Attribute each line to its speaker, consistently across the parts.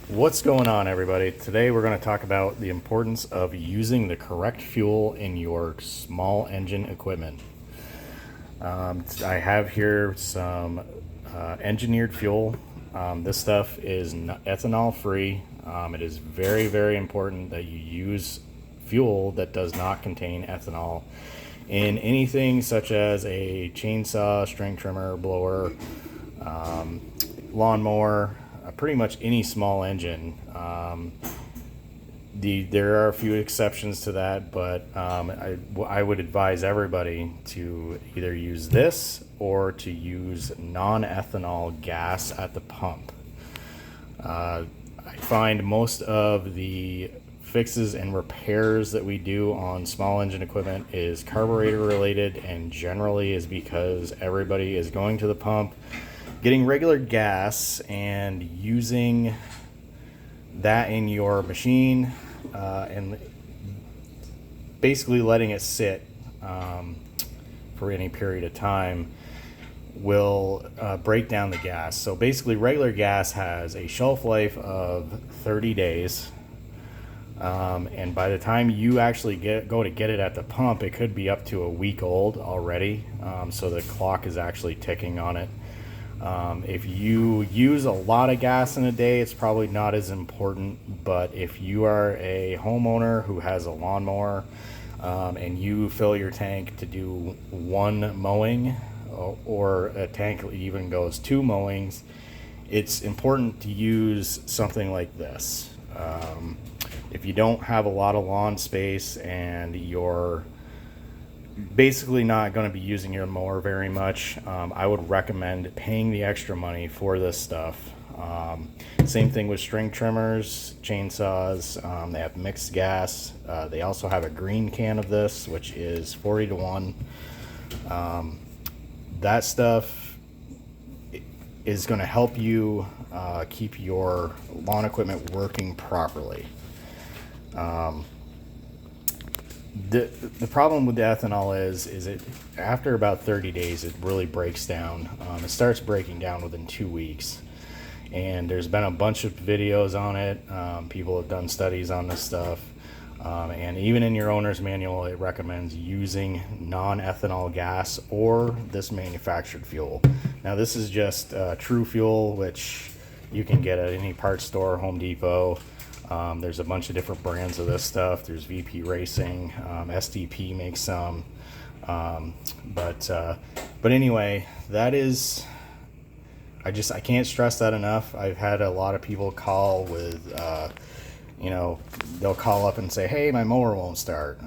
Speaker 1: What's going on, everybody? Today we're going to talk about the importance of using the correct fuel in your small engine equipment. I have here some engineered fuel. This stuff is ethanol free. It is very, very important that you use fuel that does not contain ethanol in anything such as a chainsaw, string trimmer, blower, lawnmower, pretty much any small engine. There are a few exceptions to that, but I would advise everybody to either use this or to use non-ethanol gas at the pump. I find most of the fixes and repairs that we do on small engine equipment is carburetor related, and generally is because everybody is going to the pump, getting regular gas and using that in your machine, and basically letting it sit for any period of time will break down the gas. So basically regular gas has a shelf life of 30 days, and by the time you actually go to get it at the pump, it could be up to a week old already. So the clock is actually ticking on it. If you use a lot of gas in a day, it's probably not as important. But if you are a homeowner who has a lawnmower, and you fill your tank to do one mowing, or a tank even goes two mowings, it's important to use something like this. If you don't have a lot of lawn space and you're basically not going to be using your mower very much, I would recommend paying the extra money for this stuff. Same thing with string trimmers, chainsaws. They have mixed gas. They also have a green can of this, which is 40 to 1. That stuff is going to help you keep your lawn equipment working properly. The problem with the ethanol is it after about 30 days it really breaks down. It starts breaking down within 2 weeks, and there's been a bunch of videos on it. People have done studies on this stuff, and even in your owner's manual it recommends using non-ethanol gas or this manufactured fuel. Now this is just true fuel, which you can get at any parts store, Home Depot. There's a bunch of different brands of this stuff. There's VP Racing, SDP makes some, but anyway, that is, I can't stress that enough. I've had a lot of people call with, they'll call up and say, hey, my mower won't start.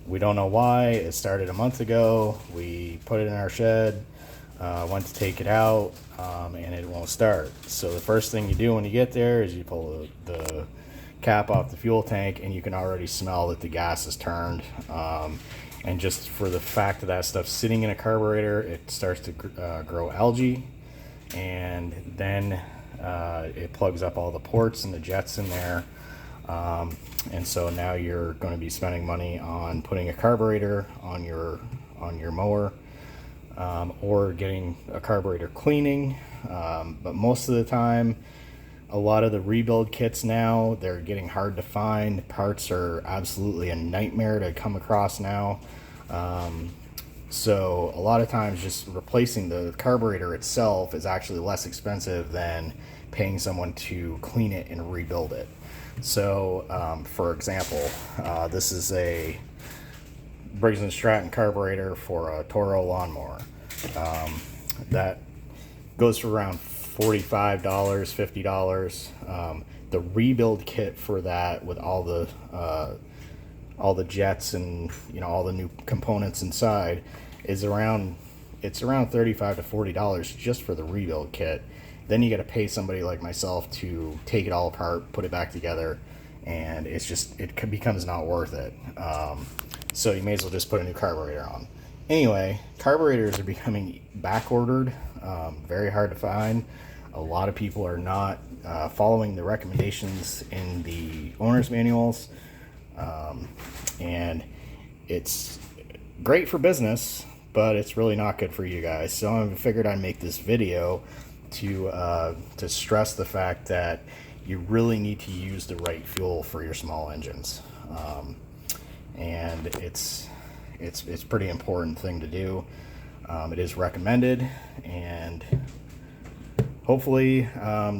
Speaker 1: We don't know why. It started a month ago. We put it in our shed, went to take it out, and it won't start. So the first thing you do when you get there is you pull the cap off the fuel tank, and you can already smell that the gas is turned. And just for the fact that stuff sitting in a carburetor, it starts to grow algae, and then it plugs up all the ports and the jets in there. And so now you're going to be spending money on putting a carburetor on your mower, or getting a carburetor cleaning. But most of the time, a lot of the rebuild kits now, they're getting hard to find. Parts are absolutely a nightmare to come across now. So a lot of times just replacing the carburetor itself is actually less expensive than paying someone to clean it and rebuild it. So for example, this is a Briggs & Stratton carburetor for a Toro lawnmower. That goes for around $45, $50. The rebuild kit for that, with all the jets and all the new components inside, is around $35 to $40 just for the rebuild kit. Then you got to pay somebody like myself to take it all apart, put it back together, and it becomes not worth it. So you may as well just put a new carburetor on. Anyway, carburetors are becoming back ordered, very hard to find. A lot of people are not following the recommendations in the owner's manuals, and it's great for business, but it's really not good for you guys. So I figured I'd make this video to stress the fact that you really need to use the right fuel for your small engines, and it's pretty important thing to do. It is recommended, and hopefully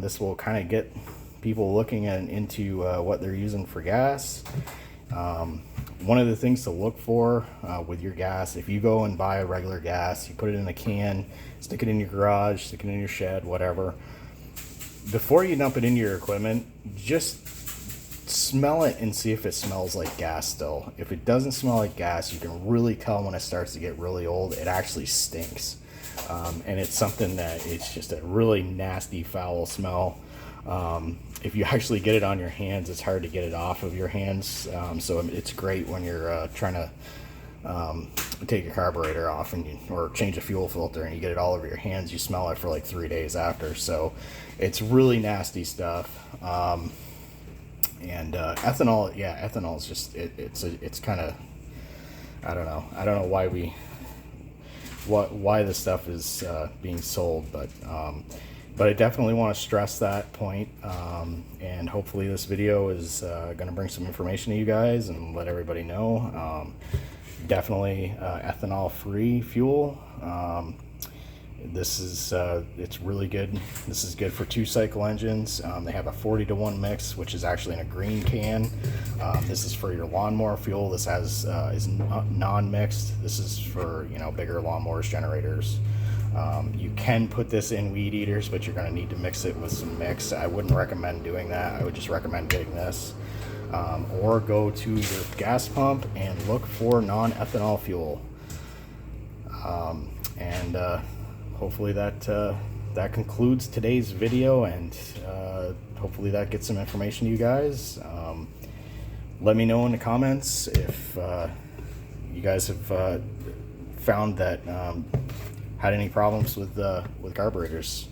Speaker 1: this will kind of get people looking into what they're using for gas. One of the things to look for with your gas, if you go and buy a regular gas, you put it in a can, stick it in your garage, stick it in your shed, whatever, before you dump it into your equipment, just smell it and see if it smells like gas still. If it doesn't smell like gas, you can really tell when it starts to get really old. It actually stinks. And it's something that it's just a really nasty, foul smell. If you actually get it on your hands, it's hard to get it off of your hands. So it's great when you're trying to take your carburetor off or change a fuel filter, and you get it all over your hands. You smell it for like 3 days after. So it's really nasty stuff. And ethanol, yeah, ethanol is just it's kind of, I don't know why this stuff is being sold, but I definitely want to stress that point, and hopefully this video is going to bring some information to you guys and let everybody know. Definitely ethanol free fuel. This is it's really good. This is good for 2-cycle engines. They have a 40-to-1 mix, which is actually in a green can. This is for your lawnmower fuel. This is non-mixed. This is for bigger lawnmowers, generators. You can put this in weed eaters, but you're going to need to mix it with some mix. I wouldn't recommend doing that. I would just recommend getting this, or go to your gas pump and look for non-ethanol fuel. Hopefully that concludes today's video, and hopefully that gets some information to you guys. Let me know in the comments if you guys have found that had any problems with carburetors.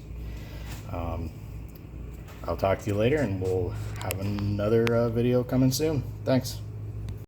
Speaker 1: I'll talk to you later, and we'll have another video coming soon. Thanks.